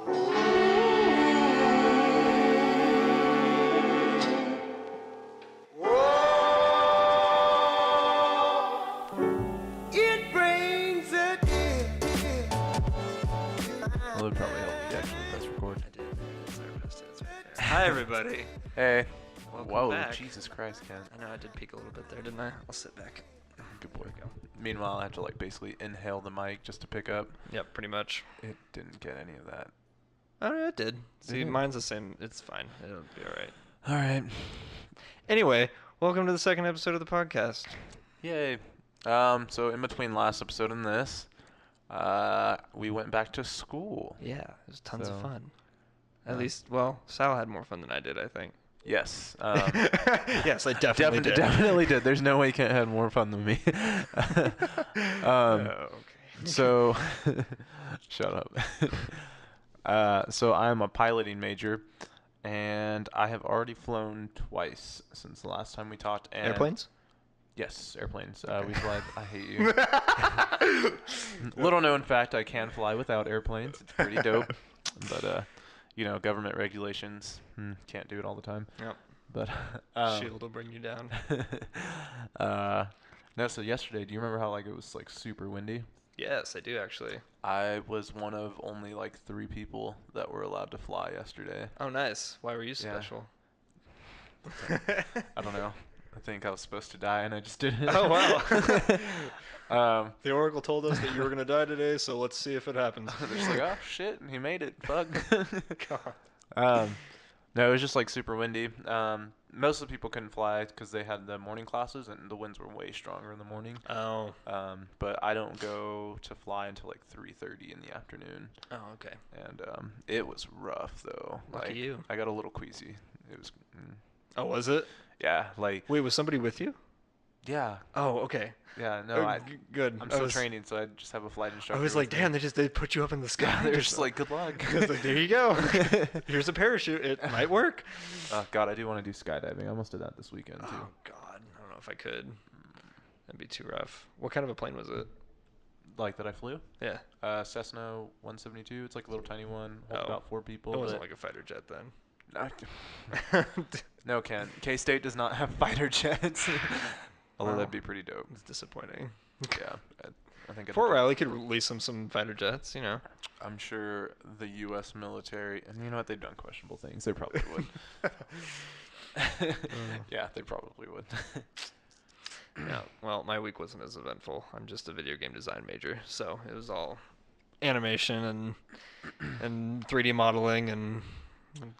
It brings a Well, it would probably help if you actually press record. I did. Sorry, pressed it. It's right there. Hi, everybody. Hey. Welcome Whoa, back. Jesus Christ, Ken. I know I did peek a little bit there, didn't I? I'll sit back. Good boy. There we go. Meanwhile, I had to basically inhale the mic just to pick up. Yep, pretty much. It didn't get any of that. Oh, no, it did. See, Did it? mine's the same. It's fine. It'll be all right. All right. Anyway, welcome to the second episode of the podcast. Yay. So in between last episode and this, we went back to school. Yeah, it was tons of So, fun. At least, well, Sal had more fun than I did, I think. Yes. Yes, I definitely did. Definitely did. There's no way you can't have more fun than me. Okay. So, shut up. So I'm a piloting major, and I have already flown twice since the last time we talked. And Airplanes? Yes, airplanes. Okay. We fly. I hate you. Little known fact: I can fly without airplanes. It's pretty dope. But government regulations. Can't do it all the time. Yep. But Shield will bring you down. no. So yesterday, do you remember how it was super windy? Yes, I do actually. I was one of only 3 people that were allowed to fly yesterday. Oh, nice. Why were you Yeah. special? I don't know. I think I was supposed to die and I just didn't. Oh, wow. The Oracle told us that you were going to die today, so let's see if it happens. They're just oh shit, he made it. Fuck. God. No, it was just super windy. Most of the people couldn't fly because they had the morning classes and the winds were way stronger in the morning. Oh. But I don't go to fly until 3:30 in the afternoon. Oh, okay. And it was rough though. Lucky you. I got a little queasy. It was. Oh, was it? Yeah, Wait, was somebody with you? Yeah. Oh, okay. Yeah, no, Good. I'm still training, so I just have a flight instructor. I was like, damn, they put you up in the sky. Yeah, they're just good luck. I was like, there you go. Here's a parachute. It might work. Oh, God, I do want to do skydiving. I almost did that this weekend, too. Oh, God. I don't know if I could. That'd be too rough. What kind of a plane was it? That I flew? Yeah. Cessna 172. It's a little tiny one. Holds Oh. about 4 people. It wasn't like a fighter jet then. No, no, Ken. K-State does not have fighter jets. Although Wow. that'd be pretty dope. It's disappointing. Yeah, I think Fort Riley could release some fighter jets, I'm sure the U.S. military, and you know what, they've done questionable things. They probably would. Yeah, they probably would. Yeah. Well, my week wasn't as eventful. I'm just a video game design major, so it was all animation and 3D modeling, and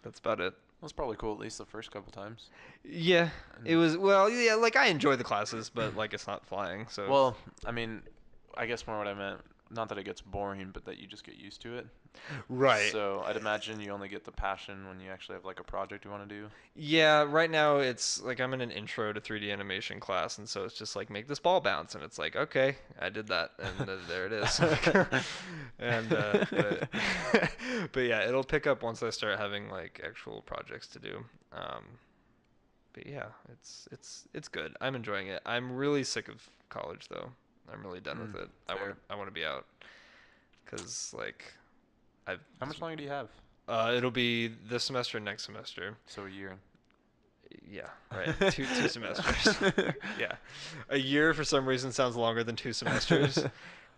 that's about it. It was probably cool at least the first couple times. Yeah, it was. Well, yeah, I enjoy the classes, but it's not flying. So. Well, I mean, I guess more what I meant, not that it gets boring, but that you just get used to it. Right. So I'd imagine you only get the passion when you actually have a project you want to do. Yeah, right now it's I'm in an intro to 3D animation class, and so it's just make this ball bounce, and it's okay, I did that, and there it is. And but yeah, it'll pick up once I start having actual projects to do. But yeah, it's good. I'm enjoying it. I'm really sick of college though. I'm really done with it. I want to be out, because How much longer do you have? It'll be this semester and next semester. So a year. Yeah, right. Two semesters. Yeah, a year for some reason sounds longer than 2 semesters.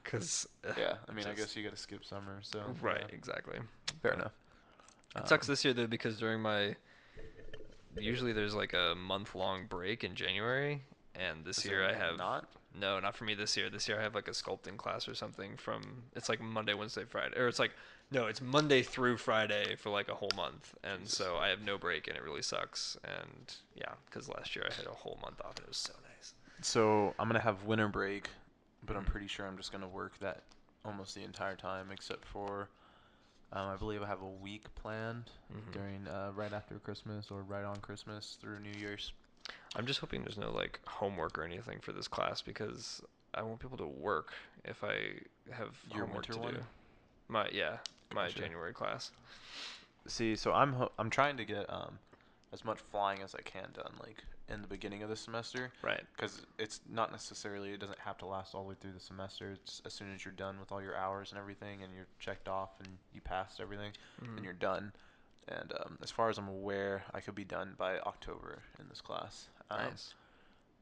Cause Yeah, I mean, I guess you got to skip summer, so. right, yeah. exactly. Fair enough. It sucks this year though, because usually there's a month-long break in January, and this year I have not. No, not for me this year. This year I have a sculpting class or something it's Monday, Wednesday, Friday, or it's Monday through Friday for a whole month, and Jesus. so I have no break, and it really sucks. And yeah, because last year I had a whole month off, and it was so nice. So I'm gonna have winter break, but I'm pretty sure I'm just gonna work that almost the entire time, except for I believe I have a week planned during right after Christmas or right on Christmas through New Year's. I'm just hoping there's no homework or anything for this class, because I won't be able to work if I have Your homework winter to one? do. My Gotcha. January class. See, so I'm trying to get as much flying as I can done in the beginning of the semester. Right. Because it doesn't have to last all the way through the semester. It's as soon as you're done with all your hours and everything, and you're checked off and you passed everything, then you're done. And as far as I'm aware, I could be done by October in this class. Nice.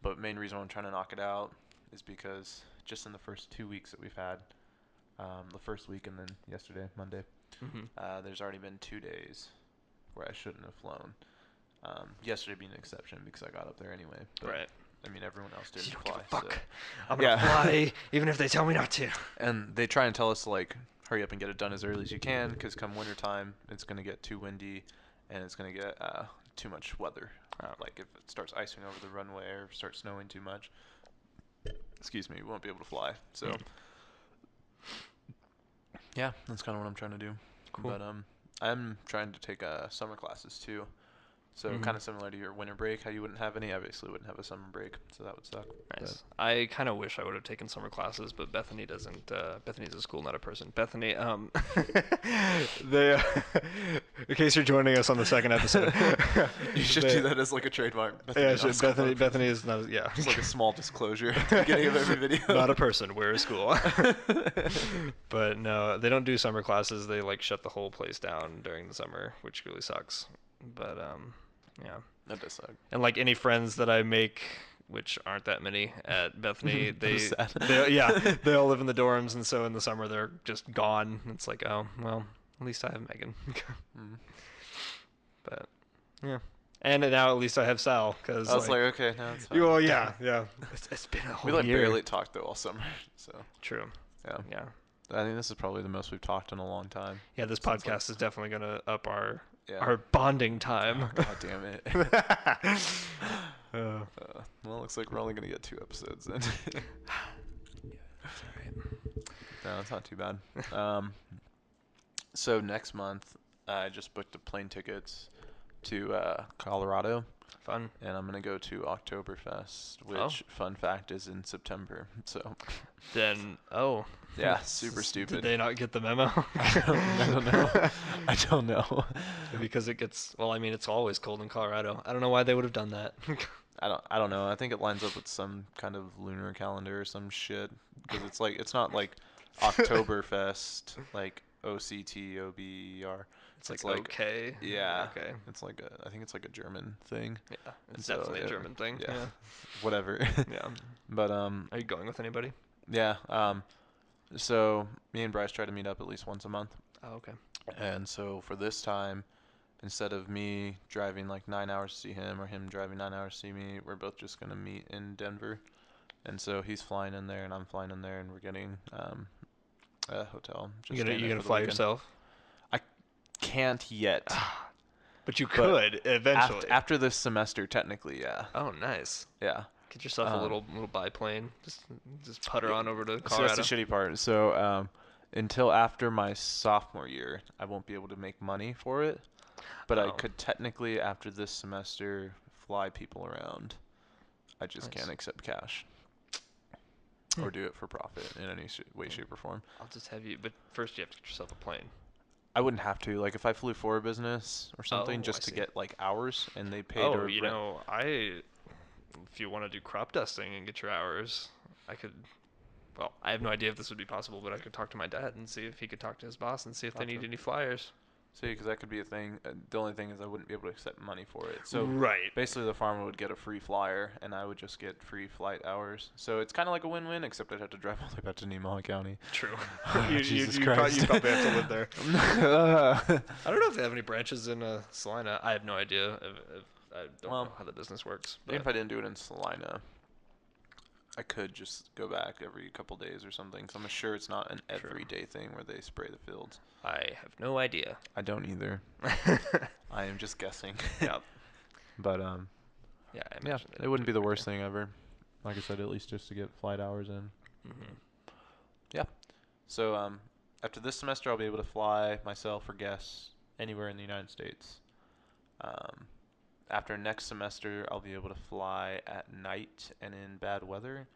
But main reason why I'm trying to knock it out is because just in the first 2 weeks that we've had, the first week and then yesterday, Monday, there's already been 2 days where I shouldn't have flown. Yesterday being an exception because I got up there anyway. But, Right. I mean, everyone else didn't You don't fly. give a fuck. So. I'm gonna fly even if they tell me not to. And they try and tell us to, like, hurry up and get it done as early as you can because come wintertime, it's going to get too windy and it's going to get too much weather. Like, if it starts icing over the runway or starts snowing too much, we won't be able to fly. So, yeah, that's kind of what I'm trying to do. Cool. But I'm trying to take summer classes, too. So kind of similar to your winter break, how you wouldn't have any. I basically wouldn't have a summer break, so that would suck. Nice. I kind of wish I would have taken summer classes, but Bethany doesn't. Bethany's a school, not a person. Bethany, they, in case you're joining us on the second episode, You should do that as like a trademark. Bethany is not. Yeah, It's like a small disclosure at the beginning of every video. Not a person. We're a school. But no, they don't do summer classes. They like shut the whole place down during the summer, which really sucks. But yeah. That does suck. And like any friends that I make, which aren't that many at Bethany, they all live in the dorms, and so in the summer they're just gone. It's like, oh well, at least I have Megan. But yeah, and now at least I have Sal because I was like, okay, now it's fine. Well, yeah. It's been a whole We year. barely talked though all summer, so True. yeah. I think this is probably the most we've talked in a long time. Yeah, this Sounds podcast is definitely gonna up our Yeah. bonding time. Oh, God damn it. Well, it looks like we're only going to get 2 episodes then. That's all right. No, it's not too bad. So next month, I just booked the plane tickets to Colorado. Fun. And I'm going to go to Oktoberfest, which, fun fact, is in September. So. Then, Yeah, super stupid. Did they not get the memo? I don't know. I don't know. Because it gets, well, I mean, it's always cold in Colorado. I don't know why they would have done that. I don't know. I think it lines up with some kind of lunar calendar or some shit. Because it's not like Oktoberfest, like OCTOBER. It's like okay. Yeah. Okay. It's like I think it's like a German thing. Yeah, it's definitely a German thing. Yeah. Whatever. Yeah. But Are you going with anybody? Yeah. So me and Bryce try to meet up at least once a month. Oh, okay. And so for this time, instead of me driving like 9 hours to see him or him driving 9 hours to see me, we're both just gonna meet in Denver. And so he's flying in there and I'm flying in there and we're getting a hotel. You gonna fly yourself? I can't yet. But you could eventually. After this semester, technically, yeah. Oh, nice. Yeah. Get yourself a little biplane. Just putter on over to So Colorado. that's the shitty part. So until after my sophomore year, I won't be able to make money for it. But I could technically, after this semester, fly people around. I just can't accept cash. Or do it for profit in any way, shape, or form. I'll just have you, but first you have to get yourself a plane. I wouldn't have to. Like, if I flew for a business or something, just to get, like, hours, and they paid Oh, you know, if you want to do crop dusting and get your hours, I could, well, I have no idea if this would be possible, but I could talk to my dad and see if he could talk to his boss and see if they need any flyers. See, because that could be a thing. The only thing is I wouldn't be able to accept money for it. So right. Basically, the farmer would get a free flyer, and I would just get free flight hours. So it's kind of like a win-win, except I'd have to drive all the way back to Nemaha County. True. Jesus you Christ. probably have to live there. I don't know if they have any branches in Salina. I have no idea. I don't know how the business works. But Even if I didn't do it in Salina, I could just go back every couple days or something. So I'm sure it's not an everyday thing where they spray the fields. I have no idea. I don't either. I am just guessing. Yep. But yeah, it wouldn't be the worst thing ever. Like I said, at least just to get flight hours in. Mm-hmm. Yeah. So after this semester, I'll be able to fly myself or guests anywhere in the United States. After next semester, I'll be able to fly at night and in bad weather.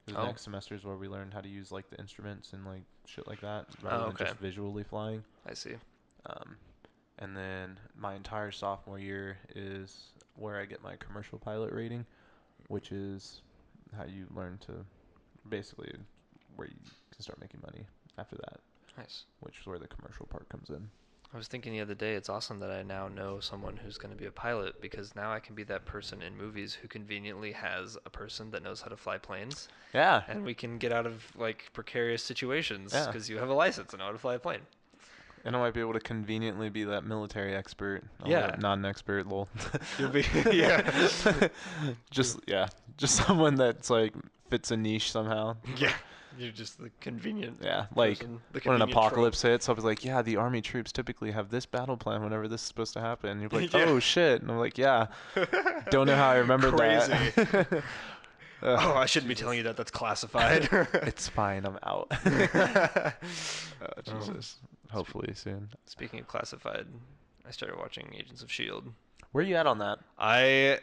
Because next semester is where we learn how to use like the instruments and like shit like that, rather than just visually flying. I see. And then my entire sophomore year is where I get my commercial pilot rating, which is how you learn to basically where you can start making money after that, Nice. which is where the commercial part comes in. I was thinking the other day, it's awesome that I now know someone who's going to be a pilot, because now I can be that person in movies who conveniently has a person that knows how to fly planes, Yeah. and we can get out of like precarious situations Yeah. because you have a license and know how to fly a plane. And I might be able to conveniently be that military expert. Yeah. Not an expert, lol. You'll be yeah. Just someone that's like fits a niche somehow. Yeah. You're just the convenient. Yeah, like person, the when an convenient apocalypse hits, I'll be like, yeah, the army troops typically have this battle plan whenever this is supposed to happen. And you're like, Yeah. oh shit, and I'm like, yeah, don't know how I remembered Crazy. that. Oh, I shouldn't be telling you that. That's classified. It's fine, I'm out. Jesus. Hopefully soon. Speaking of classified, I started watching Agents of S.H.I.E.L.D. Where are you at on that? I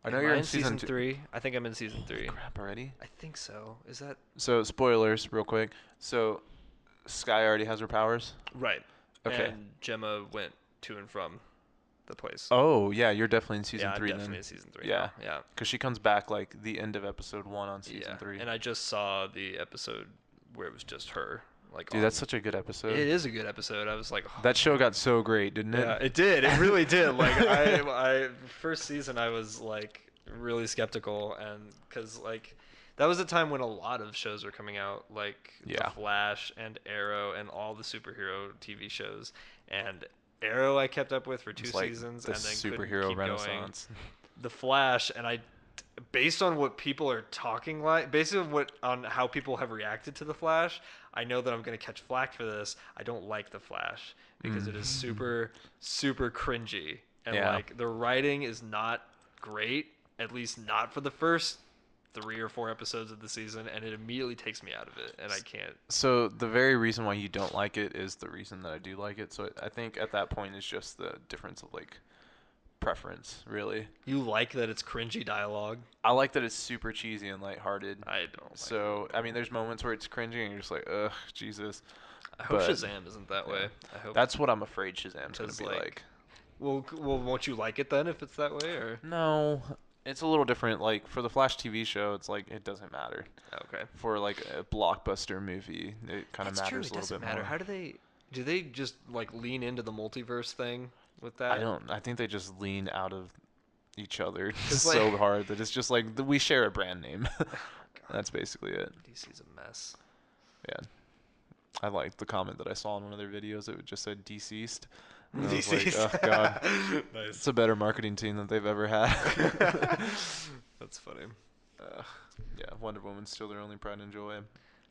know am you're I in season 3. I think I'm in season 3. Crap already. I think so. Is that So spoilers, real quick. So Sky already has her powers. right? Okay. And Gemma went to and from the place. Oh yeah, you're definitely in season yeah, 3 I'm definitely then. in season 3. Yeah. now. Yeah. Because she comes back like the end of episode 1 on season Yeah. 3. And I just saw the episode where it was just her. Like, Dude, that's such a good episode. It is a good episode. I was like, oh. That show got so great, didn't it? Yeah, it did. It really did. Like, I first season, I was like really skeptical, and because like that was a time when a lot of shows were coming out, like Yeah. The Flash and Arrow and all the superhero TV shows. And Arrow, I kept up with for 2 It's like seasons, the and then superhero couldn't keep renaissance. going. The Flash, and based on what people are talking like, based on how people have reacted to The Flash, I know that I'm gonna catch flack for this. I don't like The Flash because it is super, super cringy, and Yeah. like the writing is not great, at least not for the first 3 or 4 episodes of the season, and it immediately takes me out of it, and I can't. So the very reason why you don't like it is the reason that I do like it. So I think at that point it's just the difference of like preference, really. You like that it's cringy dialogue? I like that it's super cheesy and lighthearted. I don't. Like So I mean, there's moments where it's cringy and you're just like, ugh, Jesus. I hope but- Shazam isn't that way. I hope. That's what I'm afraid Shazam's gonna 'Cause, be like- like. Well, won't you like it then if it's that way, or? No, it's a little different. Like for the Flash TV show, it's like it doesn't matter. Okay. For like a blockbuster movie, it kind of That's true. matters It a little doesn't bit matter. more. How do they just like lean into the multiverse thing with that? I don't. I think they just lean out of each other 'Cause, so like- hard that it's just like we share a brand name. That's basically it. DC's a mess. Yeah. I liked the comment that I saw in one of their videos. It just said deceased. And I was like, DC's. oh god, Nice. it's a better marketing team than they've ever had. That's funny. Yeah, Wonder Woman's still their only pride and joy.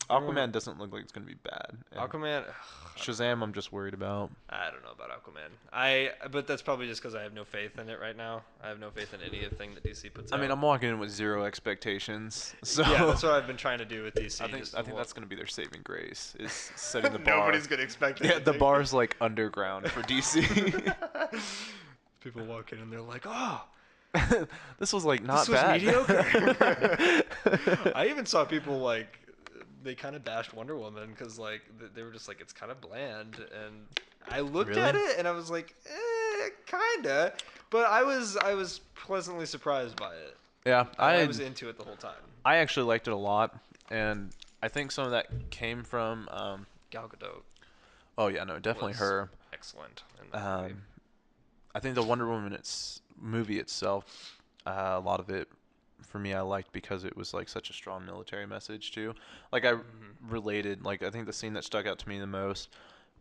Aquaman doesn't look like it's gonna be bad. And Aquaman. Shazam, I'm just worried about. I don't know about Aquaman. But that's probably just because I have no faith in it right now. I have no faith in anything that DC puts out. I mean, I'm walking in with zero expectations. So yeah, that's what I've been trying to do with DC. I think just that's gonna be their saving grace is setting the bar. Nobody's gonna expect it. Yeah, the bar's like underground for DC. People walk in and they're like, "Oh, This was like not this was bad. mediocre." I even saw people like they kind of bashed Wonder Woman because like they were just like it's kind of bland, and I looked at Really? it and I was like, kinda, but I was pleasantly surprised by it. Yeah, I was into it the whole time. I actually liked it a lot, and I think some of that came from. Gal Gadot Oh yeah, no, definitely was her. excellent in that movie. I think the Wonder Woman movie itself, a lot of it, for me, I liked because it was like such a strong military message too. Like I related. Like I think the scene that stuck out to me the most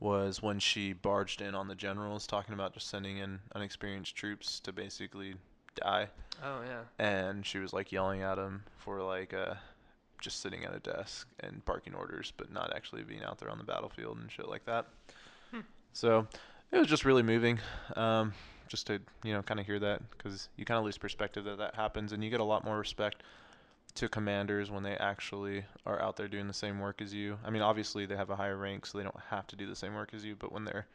was when she barged in on the generals, talking about just sending in unexperienced troops to basically die. Oh yeah. And she was like yelling at him for like just sitting at a desk and barking orders, but not actually being out there on the battlefield and shit like that. So it was just really moving, just to kind of hear that, because you kind of lose perspective that happens, and you get a lot more respect to commanders when they actually are out there doing the same work as you. I mean, obviously they have a higher rank, so they don't have to do the same work as you, but when they're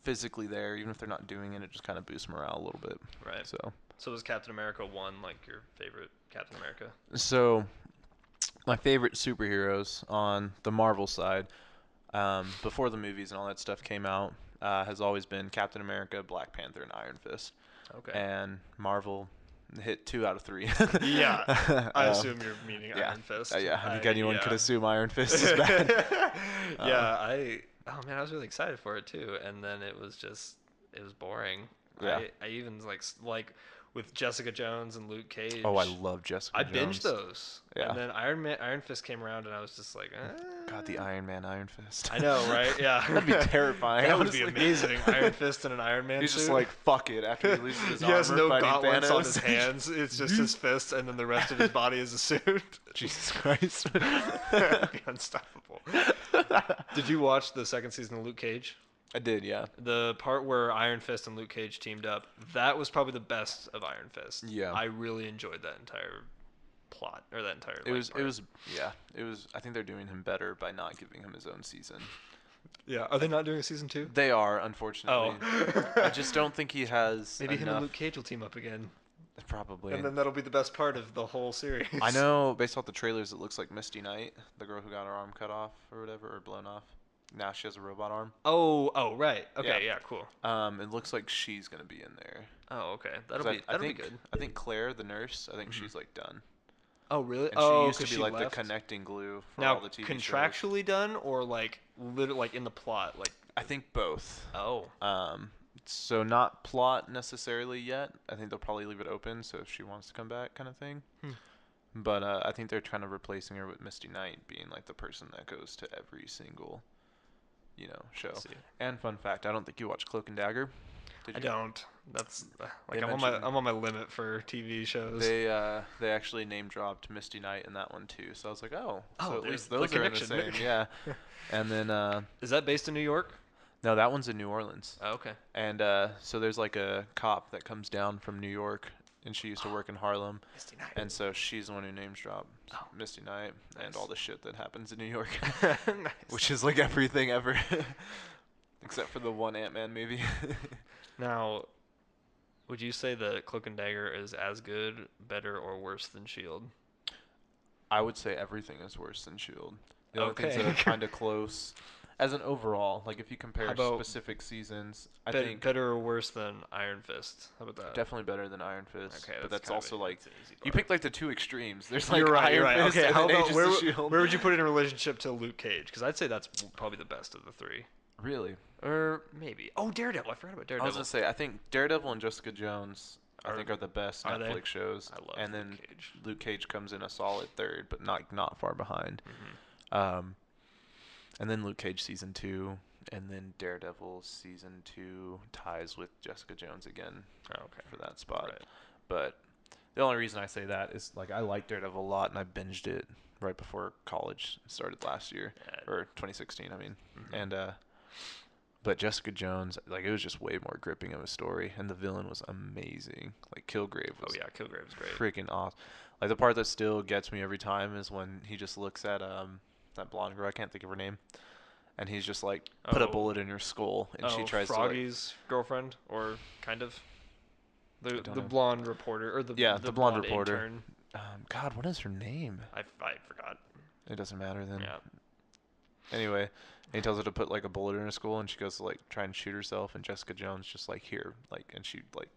physically there, even if they're not doing it, it just kind of boosts morale a little bit. Right. So was Captain America 1 like your favorite Captain America? So my favorite superheroes on the Marvel side, before the movies and all that stuff came out, has always been Captain America, Black Panther, and Iron Fist. Okay. and Marvel hit 2 out of 3. Yeah, I Um, assume you're meaning yeah. Iron Fist. Yeah, I think anyone could yeah. assume Iron Fist is bad. Oh man, I was really excited for it too, and then it was boring. Yeah. I even like with Jessica Jones and Luke Cage. Oh, I love Jessica I Jones. binged those. Yeah. And then Iron Fist came around, and I was just like, God, the Iron Man Iron Fist. I know, right? Yeah. That'd be terrifying. That would honestly. be amazing. Iron Fist in an Iron Man He's suit. just like, fuck it, after he loses his He armor has no fighting gauntlets Thanos. on his hands. It's just his fist, and then the rest of his body is a suit. Jesus Christ. That'd be unstoppable. Did you watch the second season of Luke Cage? I did, yeah. The part where Iron Fist and Luke Cage teamed up, that was probably the best of Iron Fist. Yeah. I really enjoyed that entire plot, or that entire It was, part. I think they're doing him better by not giving him his own season. Yeah, are they not doing a season 2? They are, unfortunately. Oh. I just don't think he has Maybe him enough. and Luke Cage will team up again. Probably. And then that'll be the best part of the whole series. I know, based off the trailers, it looks like Misty Knight, the girl who got her arm cut off or whatever, or blown off. Now she has a robot arm. Oh, right. Okay, yeah, cool. It looks like she's gonna be in there. Oh, okay. That'll be good. I think Claire, the nurse, I think she's like done. Oh, really? And she used to be like left? the connecting glue for now, all the TV contractually shows. done, or like like in the plot, like. I think both. Oh. So not plot necessarily yet. I think they'll probably leave it open, so if she wants to come back, kind of thing. But I think they're kind of replacing her with Misty Knight being like the person that goes to every single, show. And fun fact, I don't think you watch Cloak and Dagger. Did you? I don't. That's like They I'm mentioned- on my limit for TV shows. They actually name dropped Misty Knight in that one too. So I was like, so at there's least the those are in the connection. same. Yeah. And then Is that based in New York? no, that one's in New Orleans. Oh, okay. And so there's like a cop that comes down from New York, and she used to work in Harlem. Misty Knight. And so she's the one who names dropped Misty Knight and Nice. all the shit that happens in New York, Nice. which is like everything ever, except for the one Ant-Man movie. Now, would you say that Cloak and Dagger is as good, better, or worse than Shield? I would say everything is worse than Shield. The only things Okay. that are kind of close, as an overall, like if you compare How about specific seasons, I Bet- think better or worse than Iron Fist? How about that? definitely better than Iron Fist. Okay, but that's that's kind of also a- like that's an easy you bar. picked like the two extremes. There's like You're right. Iron You're right. Fist Okay, and how then about Agents of Shield. where would you put it in relationship to Luke Cage? Because I'd say that's probably the best of the three. Really? Or maybe. Oh, Daredevil. I forgot about I Daredevil. was gonna say I think Daredevil and Jessica Jones I Are- think are the best are they? Netflix shows. I love and Luke then Cage. Luke Cage comes in a solid third, but not far behind. Mm-hmm. And then Luke Cage season 2, and then Daredevil season 2 ties with Jessica Jones again Oh, okay. for that spot. Right. But the only reason I say that is like I like Daredevil a lot, and I binged it right before college started last year or 2016. I mean, and but Jessica Jones, like it was just way more gripping of a story, and the villain was amazing. Like Kilgrave was Kilgrave's great. freaking awesome. Like the part that still gets me every time is when he just looks at that blonde girl, I can't think of her name, and he's just like put a bullet in her skull, and she tries Froggy's girlfriend, or kind of the don't know. blonde reporter, or the blonde reporter. intern. God, what is her name? I forgot. It doesn't matter then. Yeah. Anyway, and he tells her to put like a bullet in her skull, and she goes to like try and shoot herself, and Jessica Jones just like here, like, and she like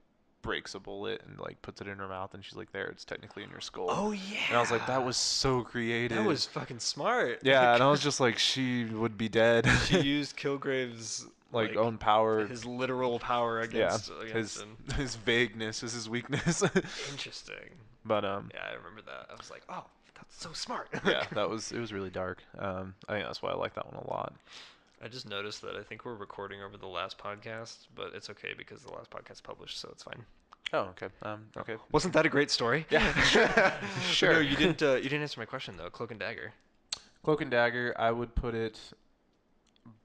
breaks a bullet and like puts it in her mouth, and she's like, there, it's technically in your skull. Oh yeah. And I was like, that was so creative. That was fucking smart. Yeah, and I was just like, she would be dead. She used Kilgrave's like own power. his literal power against his him. his vagueness is his weakness. Interesting. But Yeah, I remember that. I was like, oh, that's so smart. yeah, it was really dark. I think that's why I like that one a lot. I just noticed that I think we're recording over the last podcast, but it's okay because the last podcast published, so it's fine. Oh, okay. Okay. Wasn't that a great story? Yeah. Sure. No, you didn't answer my question though. Cloak and Dagger. Cloak and Dagger, I would put it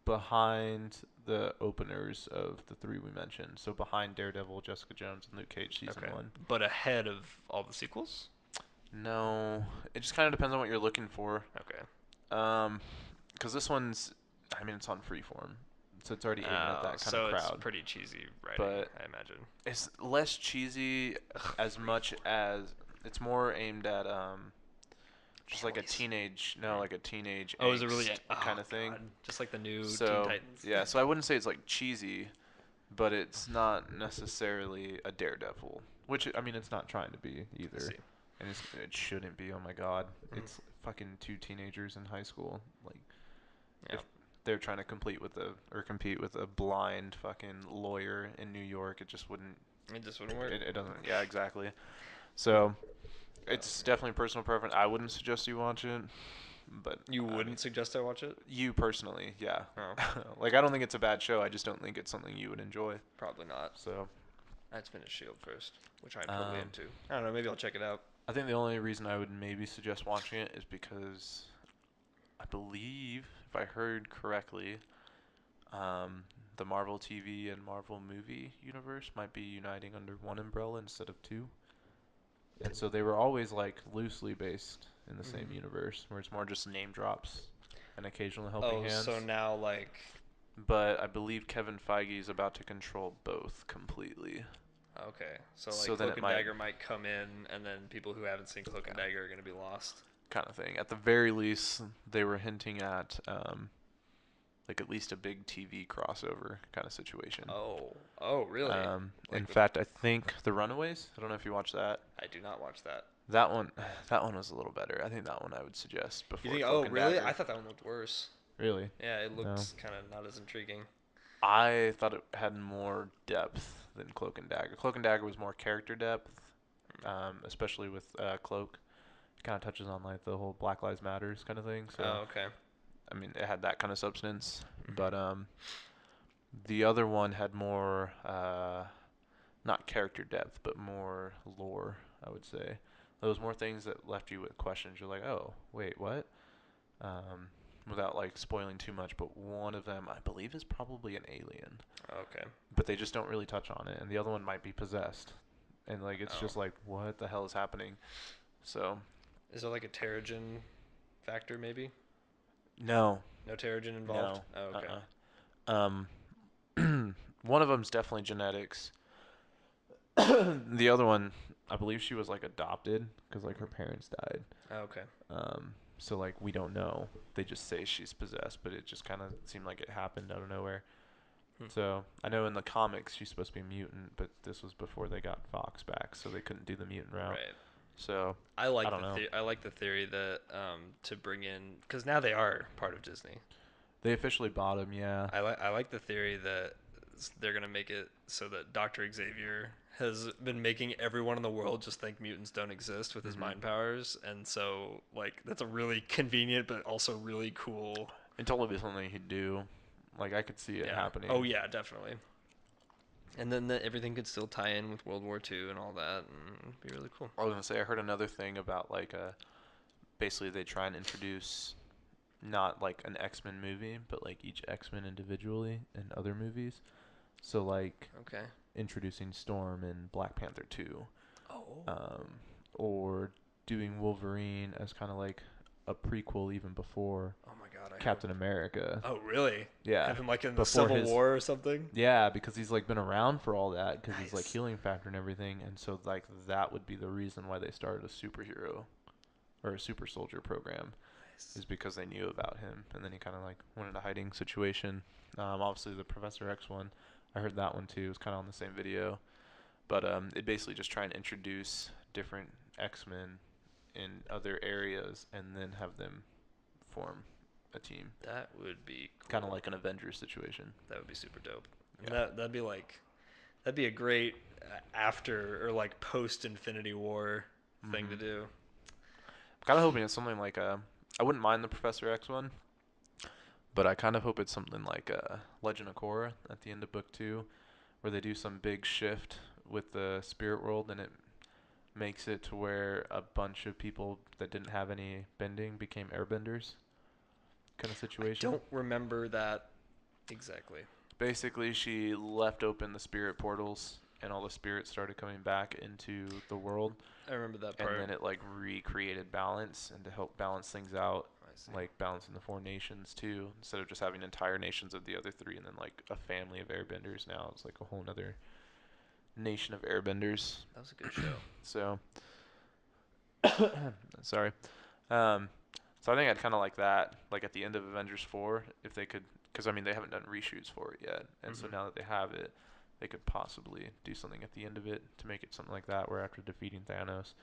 behind the openers of the three we mentioned. So behind Daredevil, Jessica Jones, and Luke Cage season 1. But ahead of all the sequels? No, it just kind of depends on what you're looking for. Okay. Because this one's, I mean, it's on Freeform, so it's already aiming at that kind of crowd. So it's pretty cheesy writing, But I imagine. It's less cheesy as much as it's more aimed at just like a teenage, like a teenage Is it really kind of thing. God. Just like the new So Teen Titans? yeah, so I wouldn't say it's like cheesy, but it's not necessarily a Daredevil, which I mean it's not trying to be I either, see. and it shouldn't be. Oh my God, Mhm. it's fucking two teenagers in high school. Like Yeah. if they're trying to compete with a blind fucking lawyer in New York, it just wouldn't. It just wouldn't work. It doesn't. Yeah, exactly. So it's definitely personal preference. I wouldn't suggest you watch it, but You I wouldn't mean, suggest I watch it? you personally, yeah. Oh, Like I don't think it's a bad show. I just don't think it's something you would enjoy. probably not. So I had to finish Shield first, which I'm totally um, into. I don't know. Maybe I'll check it out. I think the only reason I would maybe suggest watching it is because I believe, if I heard correctly, the Marvel TV and Marvel movie universe might be uniting under one umbrella instead of two. And so they were always like loosely based in the same universe, where it's more just name drops and occasional helping hands. So now like. But I believe Kevin Feige is about to control both completely. Okay, so like So then Cloak it and might- Dagger might come in, and then people who haven't seen Cloak and Dagger are gonna be lost. Kind of thing. At the very least, they were hinting at like at least a big TV crossover kind of situation. Oh, really? In Like fact, I think The Runaways. I don't know if you watched that. I do not watch that. That one was a little better. I think that one I would suggest before. You think? Cloak Oh, and really? Dagger. I thought that one looked worse. Really? Yeah, it looks kind of not as intriguing. I thought it had more depth than Cloak and Dagger. Cloak and Dagger was more character depth, especially with Cloak. It kind of touches on like the whole Black Lives Matters kind of thing. So Oh, okay. I mean, it had that kind of substance, but the other one had more not character depth, but more lore. I would say there was more things that left you with questions. You're like, oh, wait, what? Without like spoiling too much, but one of them I believe is probably an alien. Okay. But they just don't really touch on it, and the other one might be possessed, and like it's just like what the hell is happening? So Is there like a Terrigen factor maybe? no, No Terrigen involved? no, Oh, okay. one of them's definitely genetics. The other one, I believe she was like adopted because like her parents died. Oh, okay. So like we don't know. They just say she's possessed, but it just kind of seemed like it happened out of nowhere. So I know in the comics she's supposed to be a mutant, but this was before they got Fox back, so they couldn't do the mutant route. Right. So I like don't know. I like the theory that to bring in, because now they are part of Disney. They officially bought him, yeah. I like the theory that they're gonna make it so that Dr. Xavier has been making everyone in the world just think mutants don't exist with his mind powers, and so like that's a really convenient but also really cool. It totally be something he'd do. Like I could see it happening. Oh yeah, definitely. And then everything could still tie in with World War II and all that, and it'd be really cool. I was gonna say I heard another thing about like basically they try and introduce not like an X-Men movie, but like each X-Men individually in other movies. So like Okay. introducing Storm in Black Panther 2, Oh. or doing Wolverine as kind of like a prequel even before Oh my God. Captain America. Oh really? Yeah. Have him like in the Before Civil his- War or something? Yeah, because he's like been around for all that because he's like Nice. healing factor and everything, and so like that would be the reason why they started a superhero or a super soldier program. Nice. Is because they knew about him, and then he kind of like went into a hiding situation. Obviously the Professor X one, I heard that one too. It was kind of on the same video, but it basically just try and introduce different X-Men in other areas, and then have them form a team, That would be cool. kind of like an Avengers situation. That would be super dope. And Yeah. that'd be a great after or like post Infinity War thing to do. Kind of hoping it's something like I wouldn't mind the Professor X one, but I kind of hope it's something like Legend of Korra at the end of book 2, where they do some big shift with the spirit world, and it makes it to where a bunch of people that didn't have any bending became airbenders, kind of situation. Don't remember that exactly. Basically, she left open the spirit portals, and all the spirits started coming back into the world. I remember that part. And then it like recreated balance, and to help balance things out, I see. like balancing the 4 nations too, instead of just having entire nations of the other 3 and then like a family of airbenders. Now it's like a whole nother nation of airbenders. That was a good show. So sorry. So I think I'd kind of like that, like at the end of Avengers 4, if they could, because I mean they haven't done reshoots for it yet, and so now that they have it, they could possibly do something at the end of it to make it something like that, where after defeating Thanos,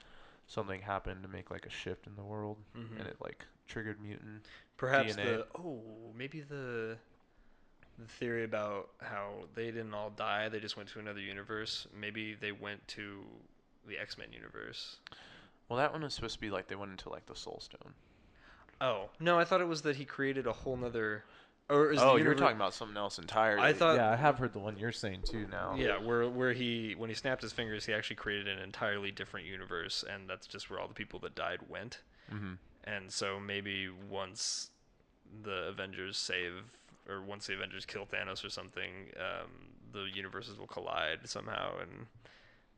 something happened to make like a shift in the world, and it like triggered mutant Perhaps DNA. maybe the theory about how they didn't all die, they just went to another universe. Maybe they went to the X-Men universe. Well, that one was supposed to be like they went into like the Soul Stone. Oh no, I thought it was that he created a whole nother. Or is Oh, the you're universe... talking about something else entirely. I thought... Yeah, I have heard the one you're saying too now. Yeah, where when he snapped his fingers, he actually created an entirely different universe, and that's just where all the people that died went. Mm-hmm. And so maybe once the Avengers once the Avengers kill Thanos or something, the universes will collide somehow, and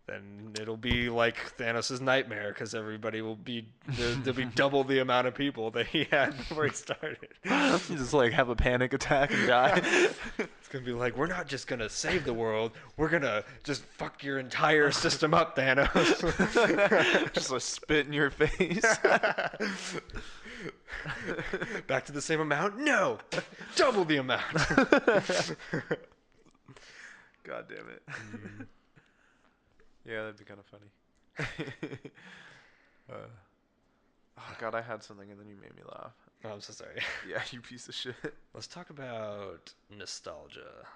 then it'll be like Thanos' nightmare, because everybody will be there'll be double the amount of people that he had before he started. You just like have a panic attack and die. It's gonna be like, we're not just gonna save the world, we're gonna just fuck your entire system up, Thanos. Just like spit in your face. Back to the same amount? No, double the amount. God damn it. Yeah, that'd be kind of funny. Oh God, I had something and then you made me laugh. Oh, I'm so sorry. Yeah, you piece of shit. Let's talk about nostalgia.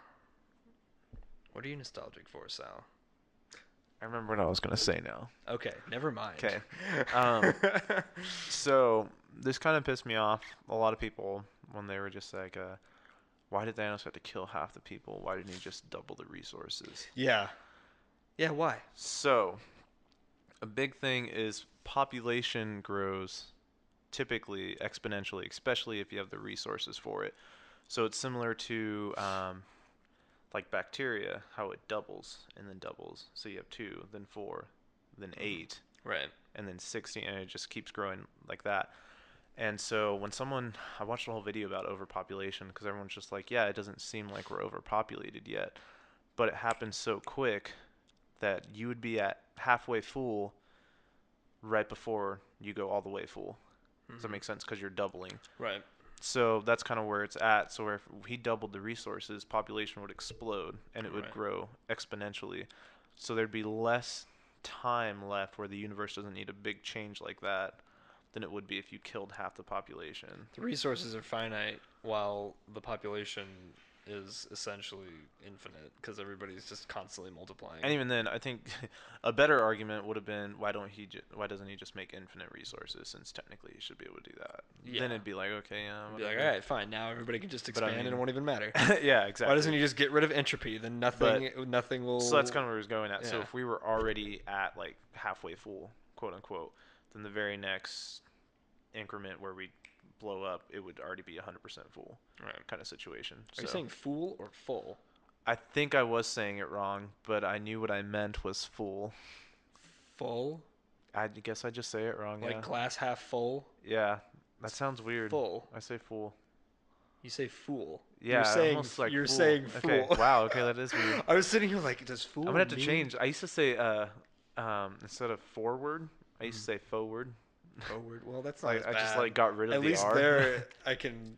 What are you nostalgic for, Sal? I remember what I was gonna say now. Okay, never mind. Okay. So this kind of pissed me off. A lot of people when they were just like, "Why did Thanos have to kill half the people? Why didn't he just double the resources?" Yeah. Yeah, why? So, a big thing is population grows typically exponentially, especially if you have the resources for it. So it's similar to like bacteria, how it doubles and then doubles. So you have 2, then 4, then 8, Right. and then 16, and it just keeps growing like that. And so when I watched a whole video about overpopulation because everyone's just like, yeah, it doesn't seem like we're overpopulated yet. But it happens so quick that you would be at halfway full right before you go all the way full. Does that make sense? Because you're doubling. Right. So that's kind of where it's at. So if he doubled the resources, population would explode and it would Right. grow exponentially. So there'd be less time left where the universe doesn't need a big change like that than it would be if you killed half the population. The resources are finite while the population is essentially infinite because everybody's just constantly multiplying. And even then, I think a better argument would have been why doesn't he just make infinite resources, since technically he should be able to do that. Yeah. Then it'd be like, okay, yeah, Be like, all right, fine. Now everybody can just But I expand and it mean- won't even matter. yeah, exactly. Why doesn't he just get rid of entropy? Then nothing will. So that's kind of where he was going at. So Yeah. if we were already at like halfway full, quote unquote, then the very next increment where we blow up, it would already be 100% full, Right. kind of situation. Are you saying fool or full? I think I was saying it wrong, but I knew what I meant was full. Full? I guess I just say it wrong. Like Yeah. glass half full? Yeah, that sounds weird. Full. I say full. You say fool. Yeah, you're saying, almost like you're fool. saying fool. Okay, wow, okay, that is weird. I was sitting here like, does fool I'm gonna have to mean change. I used to say instead of forward, I used to say forward. forward? Well, that's not Like as I just bad. like got rid of At the least R. there, I can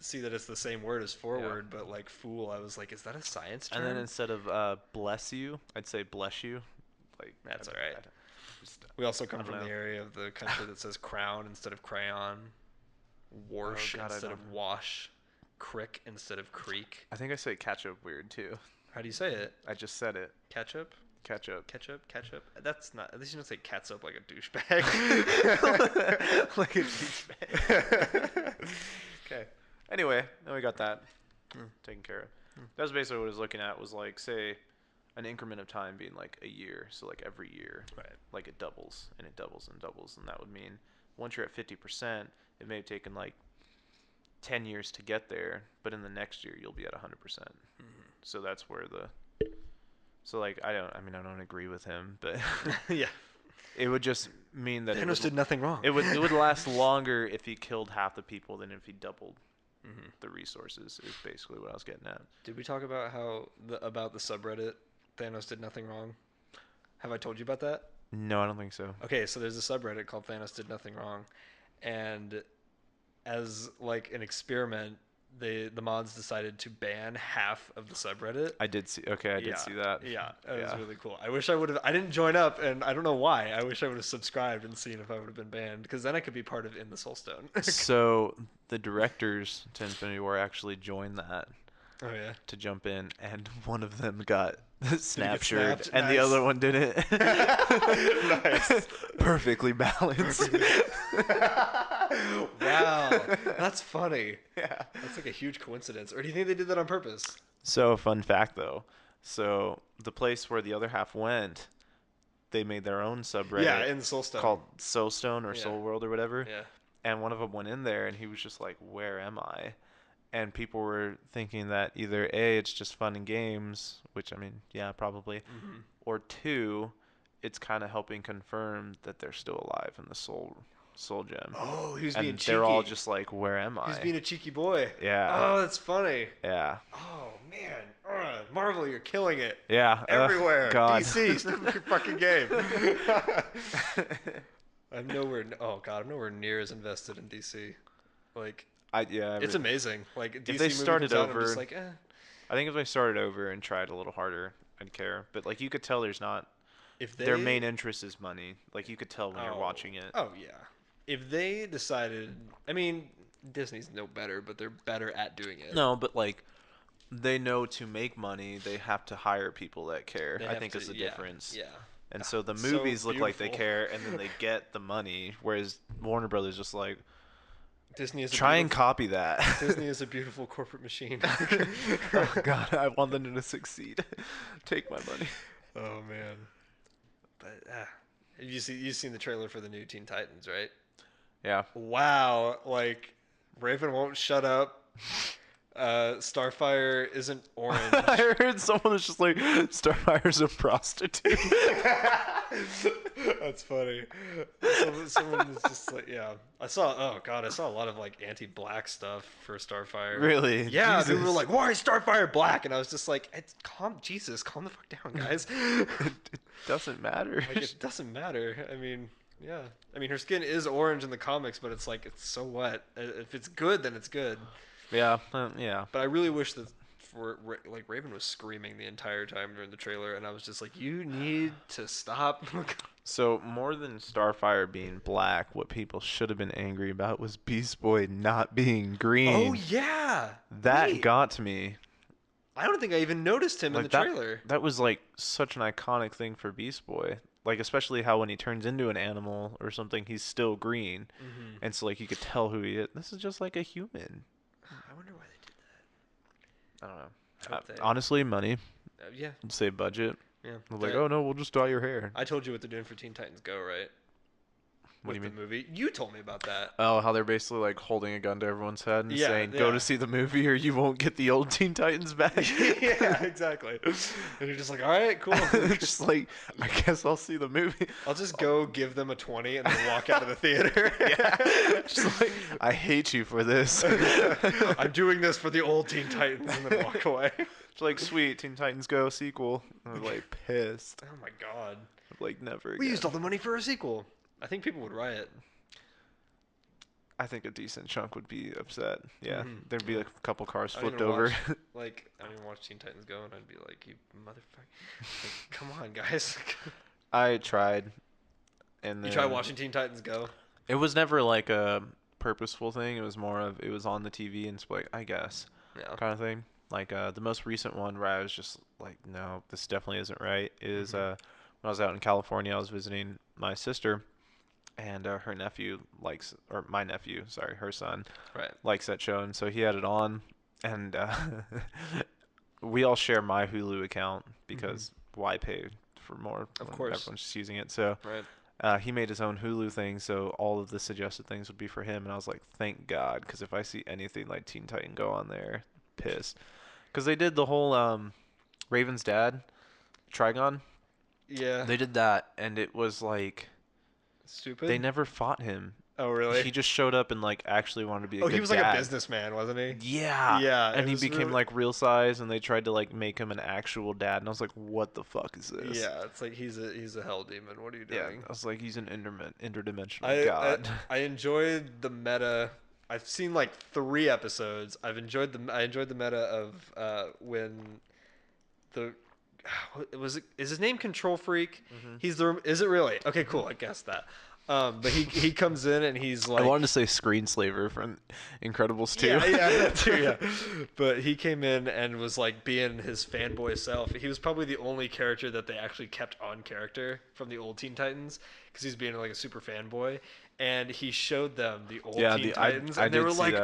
see that it's the same word as forward, but like fool, I was like, is that a science term? And then instead of bless you, I'd say bless you. Like That's I- all right. I just- We also come I don't from the know. area of the country that says crown instead of crayon, warsh God, I instead of don't know. wash, crick instead of creek. I think I say ketchup weird too. How do you say it? I just said it. Ketchup? Ketchup. Ketchup? That's not. At least you don't say catsup like a douchebag. Like a douchebag. Okay. Anyway, then we got that taken care of. That was basically what I was looking at. Was like, say, an increment of time being like a year. So like every year, Right. like it doubles and it doubles and doubles, and that would mean once you're at 50%, it may have taken like 10 years to get there, but in the next year you'll be at 100%. So that's where so like I don't agree with him, but Yeah. it would just mean that Thanos did nothing wrong. it would last longer if he killed half the people than if he doubled the resources. Is basically what I was getting at. Did we talk about about the subreddit Thanos did nothing wrong? Have I told you about that? No, I don't think so. Okay, so there's a subreddit called Thanos did nothing wrong, and as like an experiment, the mods decided to ban half of the subreddit. I did see. Okay, I did see that. Yeah, it was Yeah. really cool. I wish I would have. I didn't join up, and I don't know why. I wish I would have subscribed and seen if I would have been banned, because then I could be part of In the Soulstone. So the directors to Infinity War actually joined that Oh yeah. to jump in, and one of them got snaptured, snapped? and the Nice. other one didn't. Nice. Perfectly balanced. Wow, that's funny. Yeah. That's like a huge coincidence. Or do you think they did that on purpose? So fun fact though. So the place where the other half went, they made their own subreddit. Yeah, in Soulstone. Called Soulstone or Yeah. Soul World or whatever. Yeah. And one of them went in there and he was just like, "Where am I?" And people were thinking that either A, it's just fun and games, which I mean, yeah, probably, Mm-hmm. or two, it's kind of helping confirm that they're still alive in the Soul Gem. Oh, he was and being cheeky. they're all just like, "Where am I?" He's being a cheeky boy. Yeah. Oh, that's funny. Yeah. Oh man, Marvel, you're killing it. Yeah. Everywhere. God. DC, step up your fucking game. I'm nowhere. Oh god, I'm nowhere near as invested in DC. Like, it's amazing. Like, DC they movie started comes out, I'm over, just like, eh. I think if they started over and tried a little harder, I'd care. But like, you could tell there's not. If Their main interest is money. Like, you could tell when you're watching it. Oh yeah. If they decided, I mean, Disney's no better, but they're better at doing it. No, but like, they know to make money, they have to hire people that care. I think is the difference. Yeah. And so the So movies look like they beautiful. care, and then they get the money, whereas Warner Brothers just like, Disney is try and copy that. Disney is a beautiful corporate machine. Oh God, I want them to succeed. Take my money. Oh man. But you've seen the trailer for the new Teen Titans, right? Yeah. Wow, like Raven won't shut up. Starfire isn't orange. I heard someone was just like, Starfire's a prostitute. That's funny. Someone was just like, yeah. I saw a lot of like anti-black stuff for Starfire. Really? Yeah, Jesus. people were like, "Why is Starfire black?" And I was just like, calm the fuck down, guys." It doesn't matter. Like, it doesn't matter. I mean, yeah. I mean, her skin is orange in the comics, but it's like, it's so what? If it's good, then it's good. Yeah, yeah. But I really wish that like Raven was screaming the entire time during the trailer, and I was just like, you need to stop. So more than Starfire being black, what people should have been angry about was Beast Boy not being green. Oh yeah, That Wait. got to me. I don't think I even noticed him in the trailer. That was like such an iconic thing for Beast Boy. Like, especially how when he turns into an animal or something, he's still green. Mm-hmm. And so like you could tell who he is. This is just like a human. I wonder why they did that. I don't know. Hope they- Honestly, money. Yeah, Say budget. yeah. They're like, oh no, we'll just dye your hair. I told you what they're doing for Teen Titans Go, right? What do you With mean? the movie. You told me about that. Oh, how they're basically like holding a gun to everyone's head and Yeah, saying, "Go yeah. to see the movie, or you won't get the old Teen Titans back." Yeah, exactly. And you're just like, all right, cool. Just like, I guess I'll see the movie. I'll just go give them a 20 and then walk out of the theater. Yeah. Just like, I hate you for this. I'm doing this for the old Teen Titans and then walk away. It's like, sweet, Teen Titans Go sequel. I'm like pissed. Oh my god. Like, never again. We used all the money for a sequel. I think people would riot. I think a decent chunk would be upset. Yeah, Mhm. there'd be like a couple cars I don't flipped even over. watch- Like, I don't even watch Teen Titans Go, and I'd be like, you motherfucker. Like, come on, guys. I tried, and You then try watching Teen Titans Go? It was never like a purposeful thing. It was more of it was on the TV and it's like, I guess, Yeah. kind of thing. Like the most recent one where I was just like, no, this definitely isn't right. Is when I was out in California, I was visiting my sister, and her nephew likes, or my nephew, sorry, her son, Right. likes that show, and so he had it on, and we all share my Hulu account because why pay for more? Of when course. everyone's just using it. So Right. he made his own Hulu thing, so all of the suggested things would be for him, and I was like, thank God, because if I see anything like Teen Titan Go on there, pissed. Because they did the whole Raven's dad, Trigon. Yeah. They did that, and it was like Stupid. they never fought him. Oh, really? He just showed up and like actually wanted to be a good he was dad. like a businessman, wasn't he? Yeah. Yeah, And it he was became really- like real size, and they tried to like make him an actual dad, and I was like, what the fuck is this? Yeah, it's like he's a hell demon. What are you Yeah. doing? I was like, he's an interdimensional god. I enjoyed the meta I've seen like 3 episodes. I enjoyed the meta of when the is his name Control Freak? Is it really? Okay, cool. I guessed that. But he comes in and he's like, I wanted to say Screenslaver from Incredibles 2. yeah, that too, yeah. But he came in and was like being his fanboy self. He was probably the only character that they actually kept on character from the old Teen Titans because he's being like a super fanboy. And he showed them the old Teen Titans, and they were like,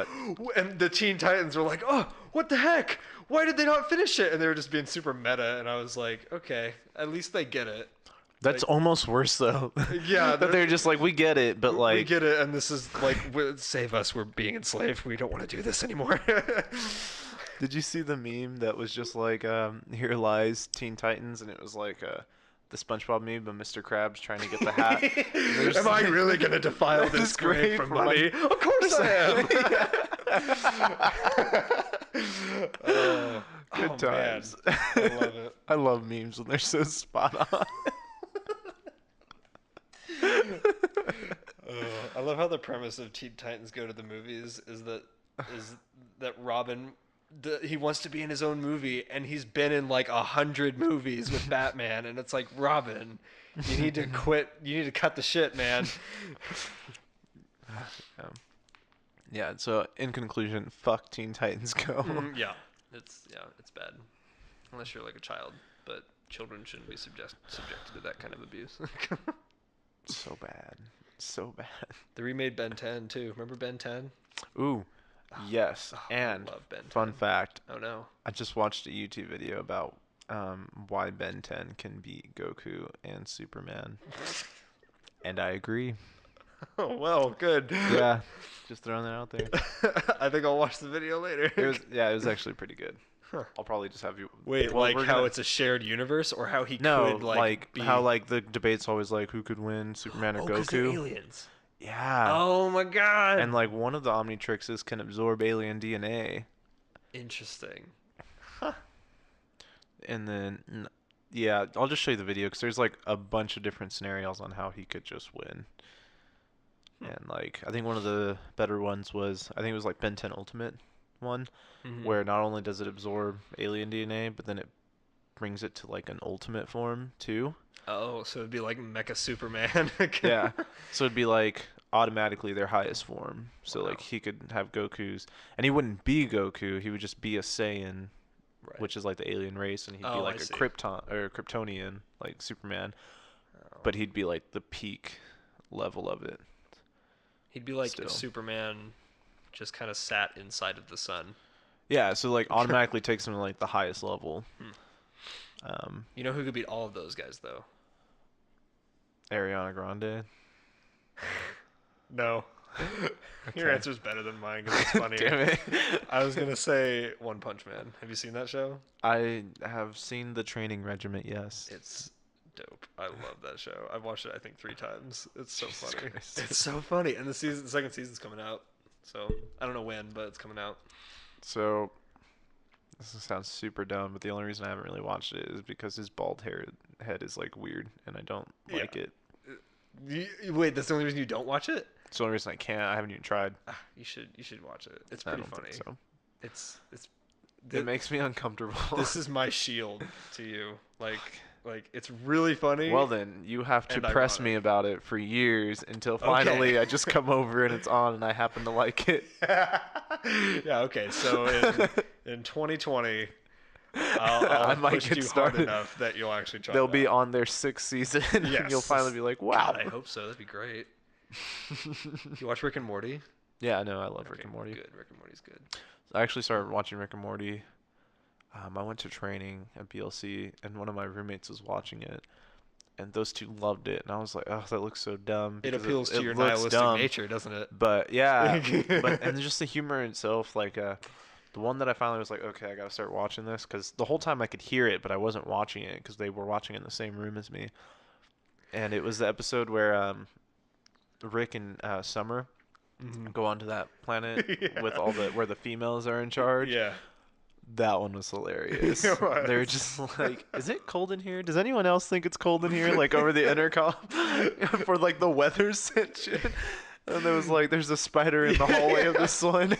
and the Teen Titans were like, "Oh, what the heck? Why did they not finish it?" And they were just being super meta. And I was like, "Okay, at least they get it." That's like, almost worse though. Yeah, that they're just like, we get it, but like, we get it, and this is like, save us, we're being enslaved. We don't want to do this anymore. Did you see the meme that was just like, here lies Teen Titans, and it was like the SpongeBob meme, but Mr. Krabs trying to get the hat. Am I really gonna defile this grave for money? Of course I am. Good times. Man. I love it. I love memes when they're so spot on. I love how the premise of Teen Titans Go to the Movies is that Robin, he wants to be in his own movie, and he's been in like 100 movies with Batman, and it's like, Robin, you need to quit. You need to cut the shit, man. Yeah. So in conclusion, fuck Teen Titans Go. Yeah, it's bad, unless you're like a child, but children shouldn't be subjected to that kind of abuse. So bad. So bad. They remade Ben 10 too. Remember Ben 10? Ooh, yes. And I love Ben 10. Fun fact. Oh no. I just watched a YouTube video about why Ben 10 can beat Goku and Superman, and I agree. Oh well, good. Yeah, just throwing that out there. I think I'll watch the video later. It was actually pretty good. Huh. I'll probably just have you wait. well, like how it's a shared universe, or how he no, could like be... how like the debate's always like who could win, Superman or Goku? 'Cause they're aliens. Yeah. Oh my god. And like one of the Omnitrixes can absorb alien DNA. Interesting. And then yeah, I'll just show you the video because there's like a bunch of different scenarios on how he could just win. And like I think one of the better ones was I think it was like Ben 10 Ultimate one, where not only does it absorb alien DNA, but then it brings it to like an ultimate form too. Oh, so it'd be like Mecha Superman. Yeah. So it'd be like automatically their highest form. So Wow. like he could have Goku's, and he wouldn't be Goku. He would just be a Saiyan, Right. which is like the alien race, and he'd be Oh, like I a see. Kryptonian, like Superman. Oh. But he'd be like the peak level of it. He'd be like Still. if Superman just kind of sat inside of the sun. Yeah. So like automatically takes him to like the highest level. You know who could beat all of those guys though? Ariana Grande. No. Your Okay. answer's better than mine because it's funnier. Damn it. I was gonna say One Punch Man. Have you seen that show? I have seen the training regiment. Yes. It's dope. I love that show. I've watched it I think 3 times. It's so Jesus funny. Christ. It's so funny. And the second season's coming out. So I don't know when, but it's coming out. So, this sounds super dumb, but the only reason I haven't really watched it is because his bald head is like weird, and I don't like it. Wait, that's the only reason you don't watch it? It's the only reason I can't. I haven't even tried. You should watch it. It's I pretty don't funny. think so. It's It makes me uncomfortable. this is my shield to you. Like it's really funny. Well then, you have to and press ironic. me about it for years until finally I just come over and it's on and I happen to like it. Yeah. Okay. So in 2020, I'll I might push get you started. hard enough that you'll actually try. They'll it be out. on their 6th season and Yes. you'll finally be like, wow. God, I hope so. That'd be great. You watch Rick and Morty? Yeah, no, I love Rick Okay, and Morty. Good. Rick and Morty's good. I actually started watching Rick and Morty. I went to training at BLC, and one of my roommates was watching it, and those two loved it, and I was like, "Oh, that looks so dumb." It because appeals to your looks nihilistic dumb. nature, doesn't it? But yeah, and just the humor itself, like the one that I finally was like, "Okay, I gotta start watching this," because the whole time I could hear it, but I wasn't watching it because they were watching it in the same room as me, and it was the episode where Rick and Summer go onto that planet with all where the females are in charge. Yeah. That one was hilarious. It was. They're just like, "Is it cold in here? Does anyone else think it's cold in here?" Like over the intercom for like the weather section. And there was like, there's a spider in the hallway of this one.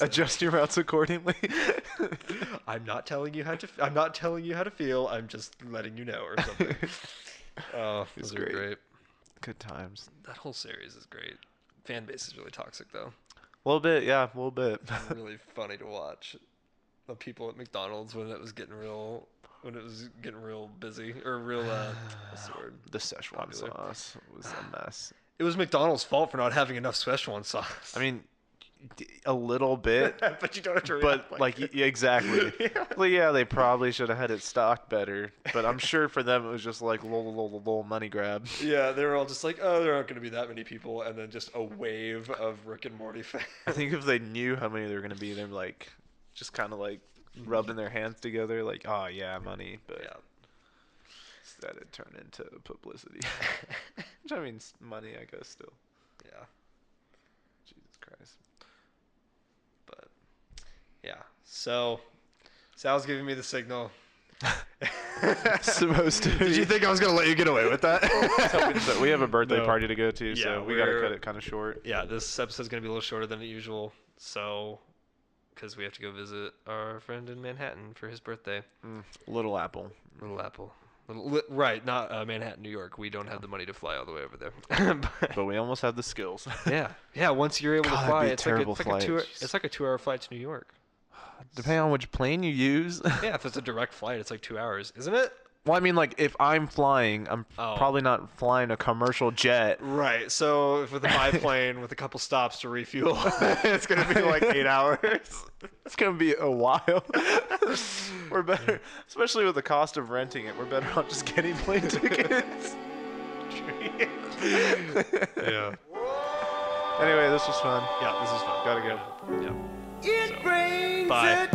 Adjust your routes accordingly. I'm not telling you how to. I'm not telling you how to feel. I'm just letting you know, or something. Oh, It's those are great. Good times. That whole series is great. Fan base is really toxic, though. A little bit, yeah, a little bit. Really funny to watch. The people at McDonald's when it was getting real busy, or real what's the word? The Szechuan Popular. sauce was a mess. It was McDonald's fault for not having enough Szechuan sauce. I mean, a little bit. But you don't have to. But like, yeah, exactly. Yeah. Well, yeah, they probably should have had it stocked better. But I'm sure for them it was just like lol money grab. Yeah, they were all just like, oh, there aren't going to be that many people, and then just a wave of Rick and Morty fans. I think if they knew how many there were gonna be, they're like, just kind of like rubbing their hands together, like, oh yeah, money. But Yeah. instead it turned into publicity. Which I mean, money, I guess still. Yeah. Jesus Christ. But yeah. So Sal's giving me the signal. Supposed to. Did you think I was gonna let you get away with that? So we have a birthday No. party to go to, Yeah, so we gotta we're- cut it kind of short. Yeah, this episode's gonna be a little shorter than usual. So, because we have to go visit our friend in Manhattan for his birthday. Little Apple. Little Apple. Right, not Manhattan, New York. We don't have the money to fly all the way over there. But we almost have the skills. yeah. Once you're able God, to it'd fly, be a it's terrible like flight. it's like a 2-hour flight to New York. Depending on which plane you use. Yeah, if it's a direct flight, it's like 2 hours, isn't it? Well, I mean, like, if I'm flying, I'm probably not flying a commercial jet. Right. So with a biplane with a couple stops to refuel, it's gonna be like 8 hours. It's gonna be a while. We're better, especially with the cost of renting it. We're better off just getting plane tickets. Yeah. Anyway, this was fun. Yeah, this is fun. Gotta go. Yeah. It brings Bye. a